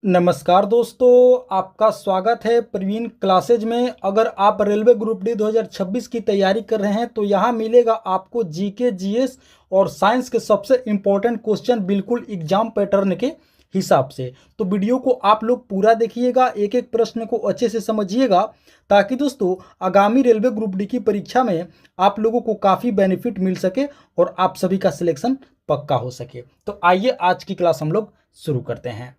नमस्कार दोस्तों, आपका स्वागत है प्रवीण क्लासेज में। अगर आप रेलवे ग्रुप डी 2026 की तैयारी कर रहे हैं तो यहाँ मिलेगा आपको जीके, जीएस और साइंस के सबसे इम्पोर्टेंट क्वेश्चन बिल्कुल एग्जाम पैटर्न के हिसाब से। तो वीडियो को आप लोग पूरा देखिएगा, एक एक प्रश्न को अच्छे से समझिएगा, ताकि दोस्तों आगामी रेलवे ग्रुप डी की परीक्षा में आप लोगों को काफ़ी बेनिफिट मिल सके और आप सभी का सिलेक्शन पक्का हो सके। तो आइए आज की क्लास हम लोग शुरू करते हैं।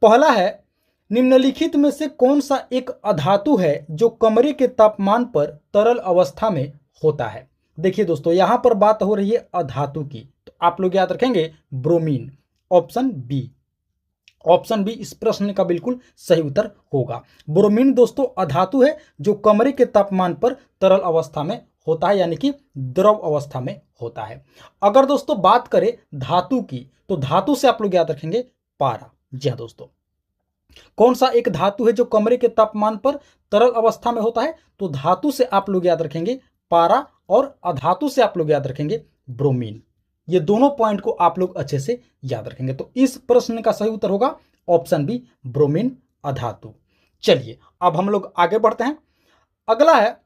पहला है, निम्नलिखित में से कौन सा एक अधातु है जो कमरे के तापमान पर तरल अवस्था में होता है। देखिए दोस्तों, यहां पर बात हो रही है अधातु की, तो आप लोग याद रखेंगे bromine. Option B, option B इस प्रश्न का बिल्कुल सही उत्तर होगा। ब्रोमीन दोस्तों अधातु है जो कमरे के तापमान पर तरल अवस्था में होता है, यानी कि द्रव अवस्था में होता है। अगर दोस्तों बात करें धातु की, तो धातु से आप लोग याद रखेंगे पारा। जी हाँ दोस्तों, कौन सा एक धातु है जो कमरे के तापमान पर तरल अवस्था में होता है, तो धातु से आप लोग याद रखेंगे पारा और अधातु से आप लोग याद रखेंगे ब्रोमीन। ये दोनों पॉइंट को आप लोग अच्छे से याद रखेंगे। तो इस प्रश्न का सही उत्तर होगा ऑप्शन बी, ब्रोमीन अधातु। चलिए अब हम लोग आगे बढ़ते हैं। अगला है,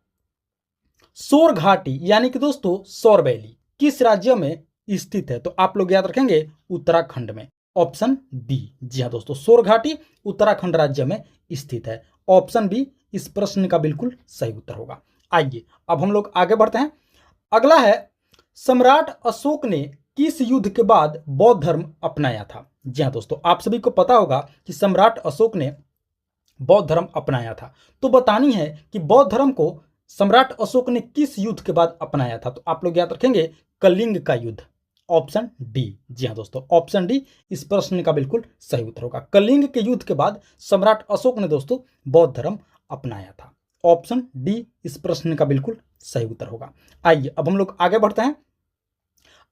सौर घाटी यानी कि दोस्तों सौर वैली किस राज्य में स्थित है, तो आप लोग याद रखेंगे उत्तराखंड में। ऑप्शन बी, जी हाँ दोस्तों, सौर घाटी उत्तराखंड राज्य में स्थित है। ऑप्शन बी इस प्रश्न का बिल्कुल सही उत्तर होगा। आइए अब हम लोग आगे बढ़ते हैं। अगला है, सम्राट अशोक ने किस युद्ध के बाद बौद्ध धर्म अपनाया था। जी हाँ दोस्तों, आप सभी को पता होगा कि सम्राट अशोक ने बौद्ध धर्म अपनाया था। तो बतानी है कि बौद्ध धर्म को सम्राट अशोक ने किस युद्ध के बाद अपनाया था, तो आप लोग याद रखेंगे कलिंग का युद्ध। ऑप्शन डी, जी हाँ दोस्तों, ऑप्शन डी इस प्रश्न का बिल्कुल सही उत्तर होगा। कलिंग के युद्ध के बाद सम्राट अशोक ने दोस्तों बौद्ध धर्म अपनाया था। ऑप्शन डी इस प्रश्न का बिल्कुल सही उत्तर होगा। आइए अब हम लोग आगे बढ़ते हैं।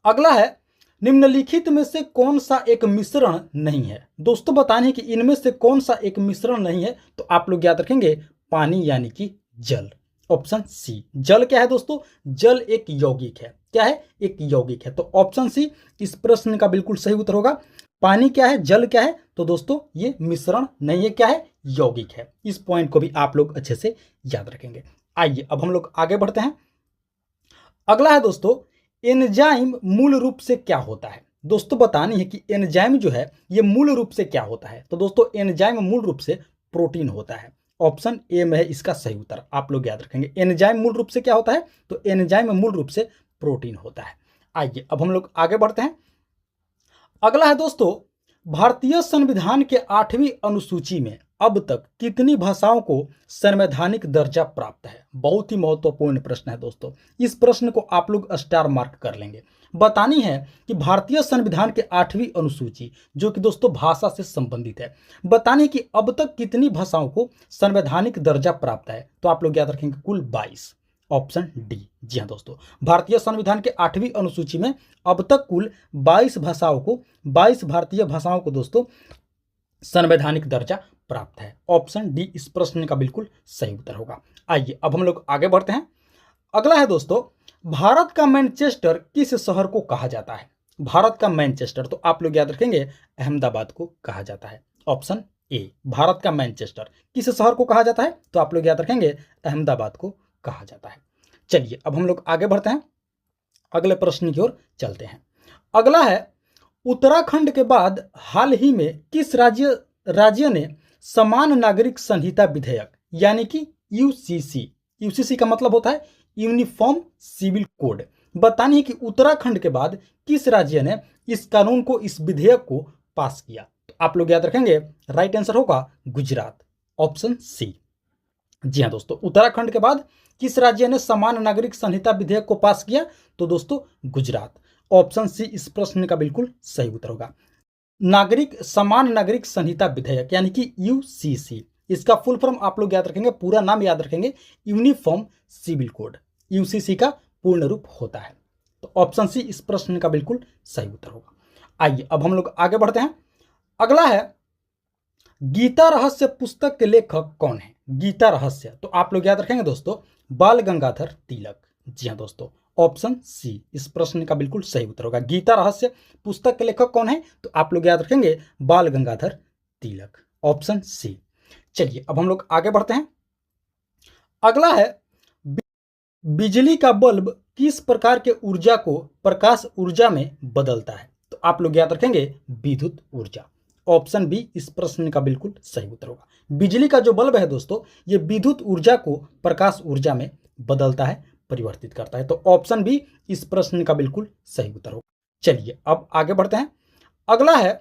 अगला है, निम्नलिखित में से कौन सा एक मिश्रण नहीं है। दोस्तों बताने कि इनमें से कौन सा एक मिश्रण नहीं है, तो आप लोग याद रखेंगे पानी यानी कि जल। ऑप्शन सी, जल क्या है दोस्तों, जल एक यौगिक है। क्या है, एक यौगिक है। तो ऑप्शन सी इस प्रश्न का बिल्कुल सही उत्तर होगा। पानी क्या है, जल क्या है, तो दोस्तों ये मिश्रण नहीं है, क्या है, यौगिक है। इस पॉइंट को भी आप लोग अच्छे से याद रखेंगे। आइए अब हम लोग आगे बढ़ते हैं। अगला है दोस्तों, एंजाइम मूल रूप से क्या होता है। दोस्तों बतानी है कि एंजाइम जो है ये मूल रूप से क्या होता है, तो दोस्तों एंजाइम मूल रूप से प्रोटीन होता है। ऑप्शन ए में है इसका सही उत्तर, आप लोग याद रखेंगे। एंजाइम मूल रूप से क्या होता है, तो एंजाइम मूल रूप से प्रोटीन होता है। आइए अब हम लोग आगे बढ़ते हैं। अगला है दोस्तों, भारतीय संविधान के 8वीं अनुसूची में अब तक कितनी भाषाओं को संवैधानिक दर्जा प्राप्त है। बहुत ही महत्वपूर्ण प्रश्न है दोस्तों, इस प्रश्न को आप लोग स्टार मार्क कर लेंगे। बतानी है कि भारतीय संविधान के 8वीं अनुसूची जो कि दोस्तों भाषा से संबंधित है, बतानी कि अब तक कितनी भाषाओं को संवैधानिक दर्जा प्राप्त है, तो आप लोग याद रखेंगे कुल 22। ऑप्शन डी, जी हाँ दोस्तों, भारतीय संविधान के 8वीं अनुसूची में अब तक कुल 22 भाषाओं को, 22 भारतीय भाषाओं को दोस्तों संवैधानिक दर्जा प्राप्त है। ऑप्शन डी इस प्रश्न का बिल्कुल सही उत्तर होगा। आइए अब हम लोग आगे बढ़ते हैं। अगला है दोस्तों, भारत का मैनचेस्टर किस शहर को कहा जाता है। भारत का मैनचेस्टर, तो आप लोग याद रखेंगे अहमदाबाद को कहा जाता है। ऑप्शन ए, भारत का मैनचेस्टर किस शहर को कहा जाता है, तो आप लोग याद रखेंगे अहमदाबाद को कहा जाता है। चलिए अब हम लोग आगे बढ़ते हैं, अगले प्रश्न की ओर चलते हैं। अगला है, उत्तराखंड के बाद हाल ही में किस राज्य ने समान नागरिक संहिता विधेयक यानी कि यूसीसी, यूसीसी का मतलब होता है यूनिफॉर्म सिविल कोड, बतानी है कि उत्तराखंड के बाद किस राज्य ने इस कानून को, इस विधेयक को पास किया, तो आप लोग याद रखेंगे राइट आंसर होगा गुजरात। ऑप्शन सी, जी हाँ दोस्तों, उत्तराखंड के बाद किस राज्य ने समान नागरिक संहिता विधेयक को पास किया, तो दोस्तों गुजरात। ऑप्शन सी इस प्रश्न का बिल्कुल सही उत्तर होगा। समान नागरिक संहिता विधेयक यानी कि यूसीसी, इसका फुल फॉर्म आप लोग याद रखेंगे, पूरा नाम याद रखेंगे यूनिफॉर्म सिविल कोड, यूसीसी का पूर्ण रूप होता है। तो ऑप्शन सी इस प्रश्न का बिल्कुल सही उत्तर होगा। आइए अब हम लोग आगे बढ़ते हैं। अगला है, गीता रहस्य पुस्तक के लेखक कौन है। गीता रहस्य, तो आप लोग याद रखेंगे दोस्तों बाल गंगाधर तिलक। जी हाँ दोस्तों, ऑप्शन सी इस प्रश्न का बिल्कुल सही उत्तर होगा। गीता रहस्य पुस्तक के लेखक कौन है, तो आप लोग याद रखेंगे बाल गंगाधर तिलक। Option C. चलिए अब हम लोग आगे बढ़ते हैं। अगला है बिजली का बल्ब किस प्रकार के ऊर्जा को प्रकाश ऊर्जा में बदलता है? तो आप लोग याद रखेंगे विद्युत ऊर्जा। ऑप्शन बी इस प्रश्न का बिल्कुल सही उत्तर होगा। बिजली का जो बल्ब है दोस्तों, ये विद्युत ऊर्जा को प्रकाश ऊर्जा में बदलता है, परिवर्तित करता है। तो ऑप्शन बी इस प्रश्न का बिल्कुल सही उत्तर होगा। चलिए अब आगे बढ़ते हैं। अगला है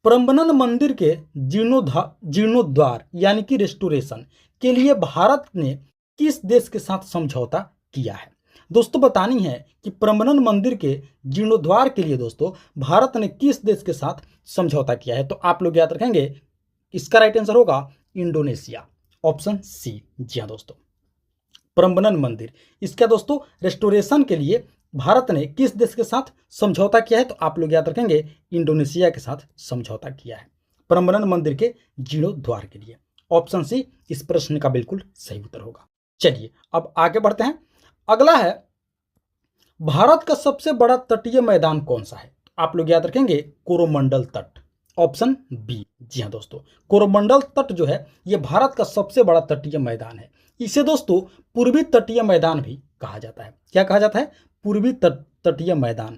प्रबंधन मंदिर के जीर्णोद्धार यानी कि रेस्टोरेशन के लिए भारत ने किस देश के साथ समझौता किया है? दोस्तों बतानी है कि प्रबंधन मंदिर के जीर्णोद्धार के लिए दोस्तों भारत ने किस देश के साथ समझौता किया है? तो आप लोग याद रखेंगे इसका राइट आंसर होगा इंडोनेशिया। Option C. जी हाँ दोस्तों, प्रबंधन मंदिर इसका दोस्तों रेस्टोरेशन के लिए भारत ने किस देश के साथ समझौता किया है? तो आप लोग याद रखेंगे इंडोनेशिया के साथ समझौता किया है प्रबंधन मंदिर के जीर्णोद्धार के लिए। ऑप्शन सी इस प्रश्न का बिल्कुल सही उत्तर होगा। चलिए अब आगे बढ़ते हैं। अगला है भारत का सबसे बड़ा तटीय मैदान कौन सा है? आप लोग याद रखेंगे कोरोमंडल तट। Option B. जी हाँ दोस्तों, कोरोमंडल तट जो है ये भारत का सबसे बड़ा तटीय मैदान है। इसे दोस्तों पूर्वी तटीय मैदान भी कहा जाता है। क्या कहा जाता है? पूर्वी तटीय मैदान,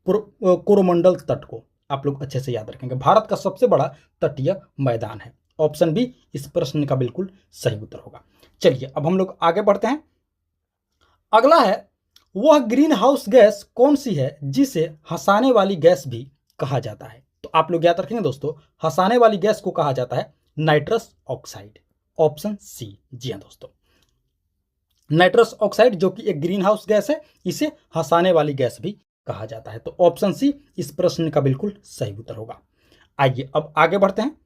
कोरोमंडल तट को आप लोग अच्छे से याद रखेंगे। भारत का सबसे बड़ा तटीय मैदान है। ऑप्शन बी इस प्रश्न का बिल्कुल सही उत्तर होगा। चलिए अब हम लोग आगे बढ़ते हैं। अगला है वह ग्रीन हाउस गैस कौन सी है जिसे हंसाने वाली गैस भी कहा जाता है? तो आप लोग याद रखेंगे दोस्तों, हंसाने वाली गैस को कहा जाता है नाइट्रस ऑक्साइड। Option C. जी हाँ दोस्तों, नाइट्रस ऑक्साइड जो कि एक ग्रीन हाउस गैस है, इसे हंसाने वाली गैस भी कहा जाता है। तो ऑप्शन सी इस प्रश्न का बिल्कुल सही उत्तर होगा। आइए अब आगे बढ़ते हैं।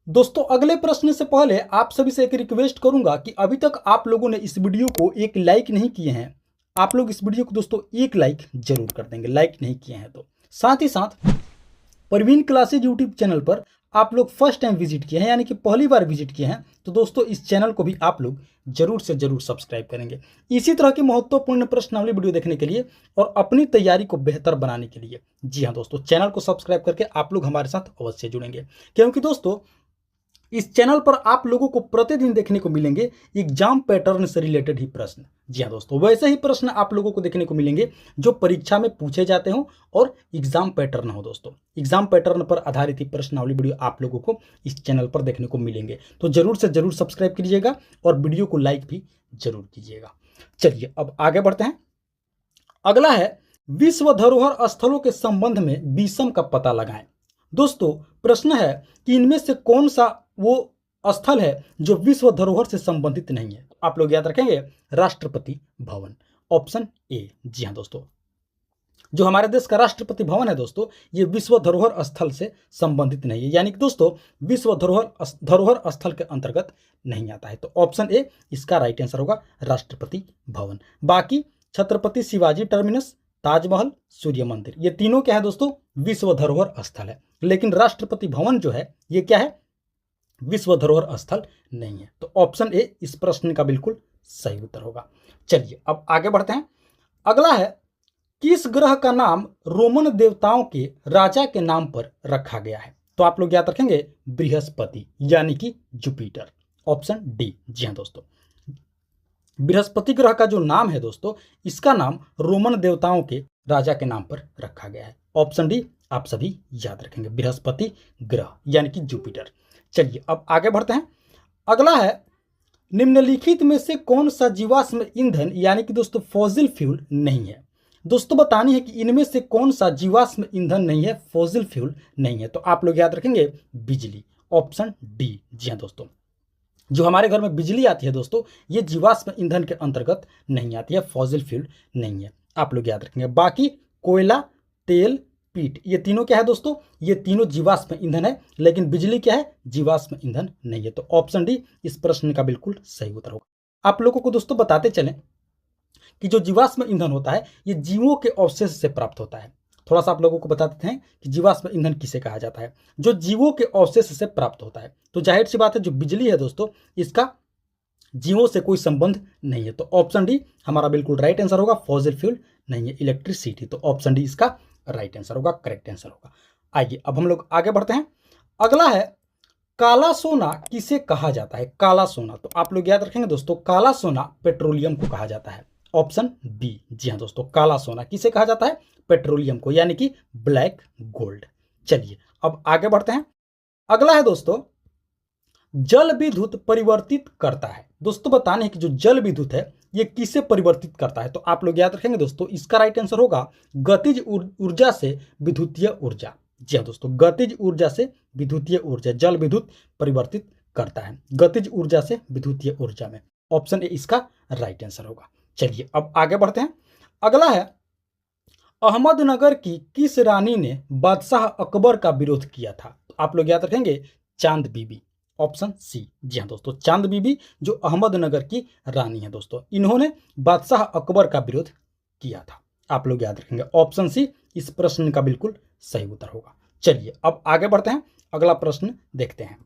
दोस्तों अगले प्रश्न से पहले आप सभी से एक रिक्वेस्ट करूंगा कि अभी तक आप लोगों ने इस वीडियो को एक लाइक नहीं किए हैं, आप लोग इस वीडियो को दोस्तों एक लाइक जरूर कर देंगे, लाइक नहीं किए हैं तो। साथ ही साथ प्रवीण क्लासेज यूट्यूब चैनल पर आप लोग फर्स्ट टाइम विजिट किए हैं, यानी कि पहली बार विजिट किए हैं, तो दोस्तों इस चैनल को भी आप लोग जरूर से जरूर सब्सक्राइब करेंगे। इसी तरह की महत्वपूर्ण प्रश्नावली वीडियो देखने के लिए और अपनी तैयारी को बेहतर बनाने के लिए जी हाँ दोस्तों, चैनल को सब्सक्राइब करके आप लोग हमारे साथ अवश्य जुड़ेंगे, क्योंकि दोस्तों इस चैनल पर आप लोगों को प्रतिदिन देखने को मिलेंगे एग्जाम पैटर्न से रिलेटेड ही प्रश्न। जी हाँ दोस्तों, वैसे ही प्रश्न आप लोगों को देखने को मिलेंगे जो परीक्षा में पूछे जाते हो और एग्जाम पैटर्न हो। दोस्तों एग्जाम पैटर्न पर आधारित ही प्रश्नावली वीडियो आप लोगों को इस चैनल पर देखने को मिलेंगे, तो जरूर से जरूर सब्सक्राइब कीजिएगा और वीडियो को लाइक भी जरूर कीजिएगा। चलिए अब आगे बढ़ते हैं। अगला है विश्व धरोहर स्थलों के संबंध में विषम का पता लगाएं। दोस्तों प्रश्न है कि इनमें से कौन सा वो स्थल है जो विश्व धरोहर से संबंधित नहीं है? आप लोग याद रखेंगे राष्ट्रपति भवन। Option A. जी हाँ दोस्तों, जो हमारे देश का राष्ट्रपति भवन है दोस्तों, ये विश्व धरोहर स्थल से संबंधित नहीं है, यानी कि दोस्तों विश्व धरोहर स्थल के अंतर्गत नहीं आता है। तो ऑप्शन ए इसका राइट आंसर होगा राष्ट्रपति भवन। बाकी छत्रपति शिवाजी टर्मिनस, ताजमहल, सूर्य मंदिर, ये तीनों क्या है दोस्तों? विश्व धरोहर स्थल है। लेकिन राष्ट्रपति भवन जो है ये क्या है? विश्व धरोहर स्थल नहीं है। तो ऑप्शन ए इस प्रश्न का बिल्कुल सही उत्तर होगा। चलिए अब आगे बढ़ते हैं। अगला है किस ग्रह का नाम रोमन देवताओं के राजा के नाम पर रखा गया है? तो आप लोग याद रखेंगे बृहस्पति यानी कि जुपिटर। Option D. जी हाँ दोस्तों, बृहस्पति ग्रह का जो नाम है दोस्तों, इसका नाम रोमन देवताओं के राजा के नाम पर रखा गया है। ऑप्शन डी आप सभी याद रखेंगे, बृहस्पति ग्रह यानी कि जुपिटर। चलिए अब आगे बढ़ते हैं। अगला है निम्नलिखित में से कौन सा जीवाश्म ईंधन यानी कि दोस्तों फॉसिल फ्यूल नहीं है? दोस्तों बतानी है कि इनमें से कौन सा जीवाश्म ईंधन नहीं है, फॉसिल फ्यूल नहीं है। तो आप लोग याद रखेंगे बिजली। Option D. जी हाँ दोस्तों, जो हमारे घर में बिजली आती है दोस्तों, ये जीवाश्म ईंधन के अंतर्गत नहीं आती है, फॉसिल फ्यूल नहीं है, आप लोग याद रखेंगे। बाकी कोयला, तेल, पीट, ये तीनों क्या है दोस्तों? ये तीनों जीवाश्म ईंधन है, लेकिन बिजली क्या है? जीवाश्म ईंधन नहीं है। तो ऑप्शन डी इस प्रश्न का बिल्कुल सही उत्तर होगा। आप लोगों को दोस्तों बताते चलें कि जो जीवाश्म ईंधन होता है ये जीवों के अवशेष से प्राप्त होता है। थोड़ा सा आप लोगों को बताते हैं कि जीवाश्म ईंधन किसे कहा जाता है? जो जीवों के अवशेष से प्राप्त होता है। तो जाहिर सी बात है जो बिजली है दोस्तों, इसका जीवों से कोई संबंध नहीं है। तो ऑप्शन डी हमारा बिल्कुल राइट आंसर होगा, फॉसिल फ्यूल नहीं है, इलेक्ट्रिसिटी। तो ऑप्शन डी इसका राइट आंसर होगा, करेक्ट आंसर होगा। आइए अब हम लोग आगे बढ़ते हैं। अगला है काला सोना किसे कहा जाता है? काला सोना, तो आप लोग याद रखेंगे दोस्तों, काला सोना पेट्रोलियम को कहा जाता है। ऑप्शन बी, जी हाँ दोस्तों, काला सोना किसे कहा जाता है? पेट्रोलियम को, यानी कि ब्लैक गोल्ड। चलिए अब आगे बढ़ते हैं। अगला है दोस्तों, जल विद्युत परिवर्तित करता है। दोस्तों बताने हैं कि जो जल विद्युत है ये किसे परिवर्तित करता है? तो आप लोग याद रखेंगे दोस्तों, इसका राइट आंसर होगा गतिज ऊर्जा से विद्युतीय ऊर्जा। जी हाँ दोस्तों, गतिज ऊर्जा से विद्युतीय ऊर्जा जल विद्युत परिवर्तित करता है, गतिज ऊर्जा से विद्युतीय ऊर्जा में। ऑप्शन ए इसका राइट आंसर होगा। चलिए अब आगे बढ़ते हैं। अगला है अहमदनगर की किस रानी ने बादशाह अकबर का विरोध किया था? तो आप लोग याद रखेंगे चांद बीबी। ऑप्शन सी, जी हाँ दोस्तों, चांद बीबी जो अहमदनगर की रानी है दोस्तों, इन्होंने बादशाह अकबर का विरोध किया था। आप लोग याद रखेंगे ऑप्शन सी इस प्रश्न का बिल्कुल सही उत्तर होगा। चलिए अब आगे बढ़ते हैं, अगला प्रश्न देखते हैं।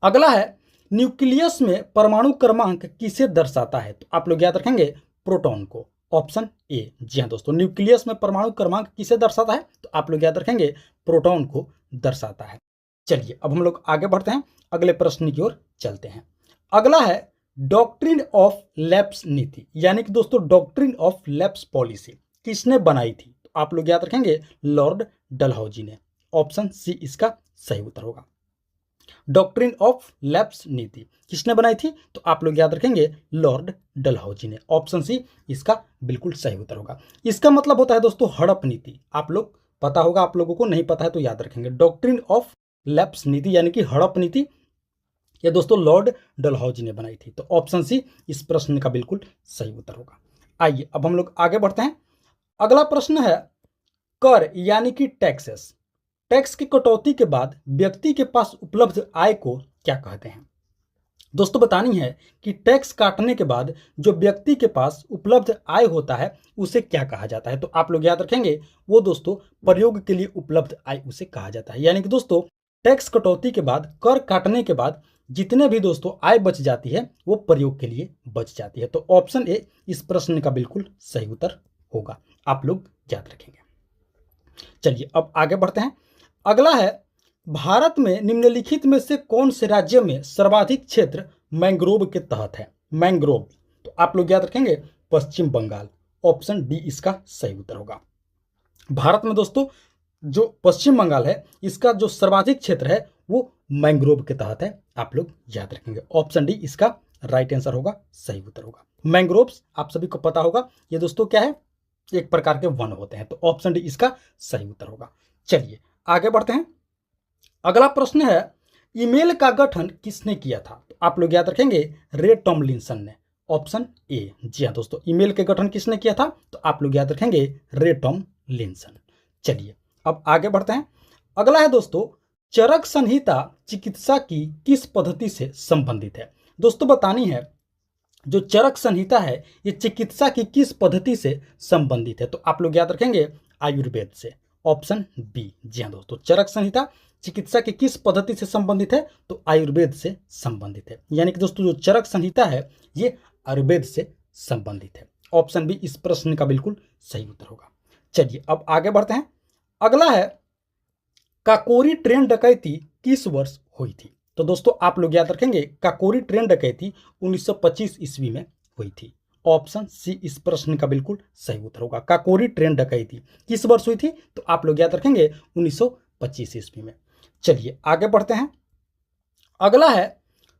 अगला है न्यूक्लियस में परमाणु क्रमांक किसे दर्शाता है? तो आप लोग याद रखेंगे प्रोटॉन को। ऑप्शन ए, जी हाँ दोस्तों, न्यूक्लियस में परमाणु क्रमांक किसे दर्शाता है? तो आप लोग याद रखेंगे प्रोटॉन को दर्शाता है। चलिए अब हम लोग आगे बढ़ते हैं, अगले प्रश्न की ओर चलते हैं। अगला है डॉक्ट्रिन ऑफ लैप्स नीति, यानी कि दोस्तों डॉक्ट्रिन ऑफ लैप्स पॉलिसी किसने बनाई थी? तो आप लोग याद रखेंगे लॉर्ड डलहौजी ने। ऑप्शन सी इसका सही उत्तर होगा। डॉक्ट्रिन ऑफ लैप्स नीति किसने बनाई थी? तो आप लोग याद रखेंगे लॉर्ड डलहौजी ने। ऑप्शन सी इसका बिल्कुल सही उत्तर होगा। इसका मतलब होता है दोस्तों हड़प नीति। आप लोग पता होगा, आप लोगों को नहीं पता है तो याद रखेंगे डॉक्ट्रिन ऑफ लैप्स नीति यानी कि हड़प नीति, ये दोस्तों लॉर्ड डलहौजी ने बनाई थी। तो ऑप्शन सी इस प्रश्न का बिल्कुल सही उत्तर होगा। आइए अब हम लोग आगे बढ़ते हैं। अगला प्रश्न है कर यानी कि टैक्सेस, टैक्स की कटौती के बाद व्यक्ति के पास उपलब्ध आय को क्या कहते हैं? दोस्तों बतानी है कि टैक्स काटने के बाद जो व्यक्ति के पास उपलब्ध आय होता है उसे क्या कहा जाता है? तो आप लोग याद रखेंगे वो दोस्तों प्रयोग के लिए उपलब्ध आय उसे कहा जाता है। यानी कि दोस्तों टैक्स कटौती के बाद, कर काटने के बाद जितने भी दोस्तों आय बच जाती है वो प्रयोग के लिए बच जाती है। तो ऑप्शन ए इस प्रश्न का बिल्कुल सही उत्तर होगा। आप लोग याद रखेंगे। चलिए अब आगे बढ़ते हैं। अगला है भारत में निम्नलिखित में से कौन से राज्य में सर्वाधिक क्षेत्र मैंग्रोव के तहत है? मैंग्रोव, तो आप लोग याद रखेंगे पश्चिम बंगाल। ऑप्शन डी इसका सही उत्तर होगा। भारत में दोस्तों जो पश्चिम बंगाल है इसका जो सर्वाधिक क्षेत्र है वो मैंग्रोव के तहत है। आप लोग याद रखेंगे ऑप्शन डी इसका राइट आंसर होगा, सही उत्तर होगा। मैंग्रोव्स आप सभी को पता होगा ये दोस्तों क्या है, एक प्रकार के वन होते हैं। तो ऑप्शन डी इसका सही उत्तर होगा। चलिए आगे बढ़ते हैं। अगला प्रश्न है ईमेल का गठन किसने किया था? तो आप लोग याद रखेंगे रे टॉमलिंसन ने। ऑप्शन ए, जी हाँ दोस्तों, ईमेल के गठन किसने किया था? तो आप लोग याद रखेंगे रे टॉमलिंसन। चलिए अब आगे बढ़ते हैं। अगला है दोस्तों चरक संहिता चिकित्सा की किस पद्धति से संबंधित है? दोस्तों बतानी है जो चरक संहिता है ये चिकित्सा की किस पद्धति से संबंधित है? तो आप लोग याद रखेंगे आयुर्वेद से। ऑप्शन बी, जी हाँ दोस्तों, चरक संहिता चिकित्सा की किस पद्धति से संबंधित है? तो आयुर्वेद से संबंधित है। यानी कि दोस्तों जो चरक संहिता है ये आयुर्वेद से संबंधित है। ऑप्शन बी इस प्रश्न का बिल्कुल सही उत्तर होगा। चलिए अब आगे बढ़ते हैं। अगला है काकोरी ट्रेन डकैती किस वर्ष हुई थी? तो दोस्तों आप लोग याद रखेंगे काकोरी ट्रेन डकैती 1925 ईस्वी में हुई थी। ऑप्शन सी इस प्रश्न का बिल्कुल सही उत्तर होगा। काकोरी ट्रेन डकैती किस वर्ष हुई थी? तो आप लोग याद रखेंगे 1925 ईस्वी में। चलिए आगे बढ़ते हैं। अगला है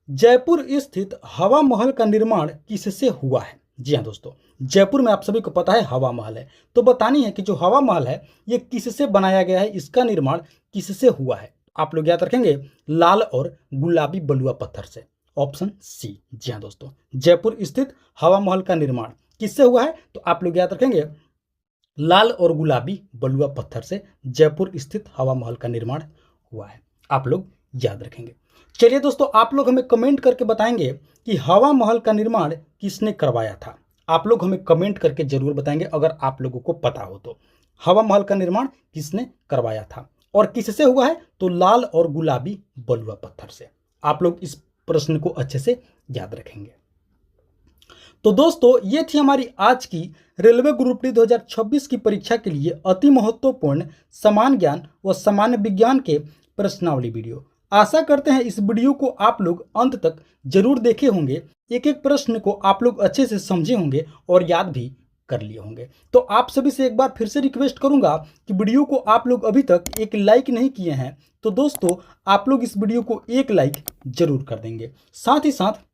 जयपुर स्थित हवा महल का निर्माण किससे हुआ है? जी हाँ दोस्तों, जयपुर में आप सभी को पता है हवा महल है, तो बतानी है कि जो हवा महल है ये किससे बनाया गया है, इसका निर्माण किससे हुआ है? आप लोग याद रखेंगे लाल और गुलाबी बलुआ पत्थर से। ऑप्शन सी, जी हाँ दोस्तों, जयपुर स्थित हवा महल का निर्माण किससे हुआ है? तो आप लोग याद रखेंगे लाल और गुलाबी बलुआ पत्थर से जयपुर स्थित हवा महल का निर्माण हुआ है। आप लोग याद रखेंगे। चलिए दोस्तों आप लोग हमें कमेंट करके बताएंगे कि हवा महल का निर्माण किसने करवाया था। आप लोग हमें कमेंट करके जरूर बताएंगे अगर आप लोगों को पता हो तो हवा महल का निर्माण किसने करवाया था और किससे हुआ है? तो लाल और गुलाबी बलुआ पत्थर से। आप लोग इस प्रश्न को अच्छे से याद रखेंगे। तो दोस्तों ये थी हमारी आज की रेलवे ग्रुप डी 2026 की परीक्षा के लिए अति महत्वपूर्ण समान ज्ञान व सामान्य विज्ञान के प्रश्नावली वीडियो। आशा करते हैं इस वीडियो को आप लोग अंत तक जरूर देखे होंगे, एक एक प्रश्न को आप लोग अच्छे से समझे होंगे और याद भी कर लिए होंगे। तो आप सभी से एक बार फिर से रिक्वेस्ट करूंगा कि वीडियो को आप लोग अभी तक एक लाइक नहीं किए हैं तो दोस्तों आप लोग इस वीडियो को एक लाइक जरूर कर देंगे। साथ ही साथ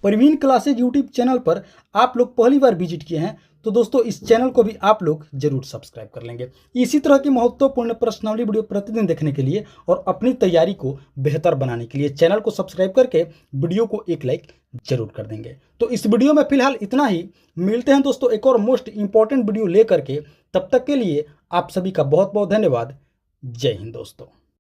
प्रवीण क्लासेज यूट्यूब चैनल पर आप लोग पहली बार विजिट किए हैं तो दोस्तों इस चैनल को भी आप लोग जरूर सब्सक्राइब कर लेंगे। इसी तरह की महत्वपूर्ण प्रश्नावली वीडियो प्रतिदिन देखने के लिए और अपनी तैयारी को बेहतर बनाने के लिए चैनल को सब्सक्राइब करके वीडियो को एक लाइक जरूर कर देंगे। तो इस वीडियो में फिलहाल इतना ही, मिलते हैं दोस्तों एक और मोस्ट इंपॉर्टेंट वीडियो लेकर के। तब तक के लिए आप सभी का बहुत बहुत धन्यवाद। जय हिंद दोस्तों।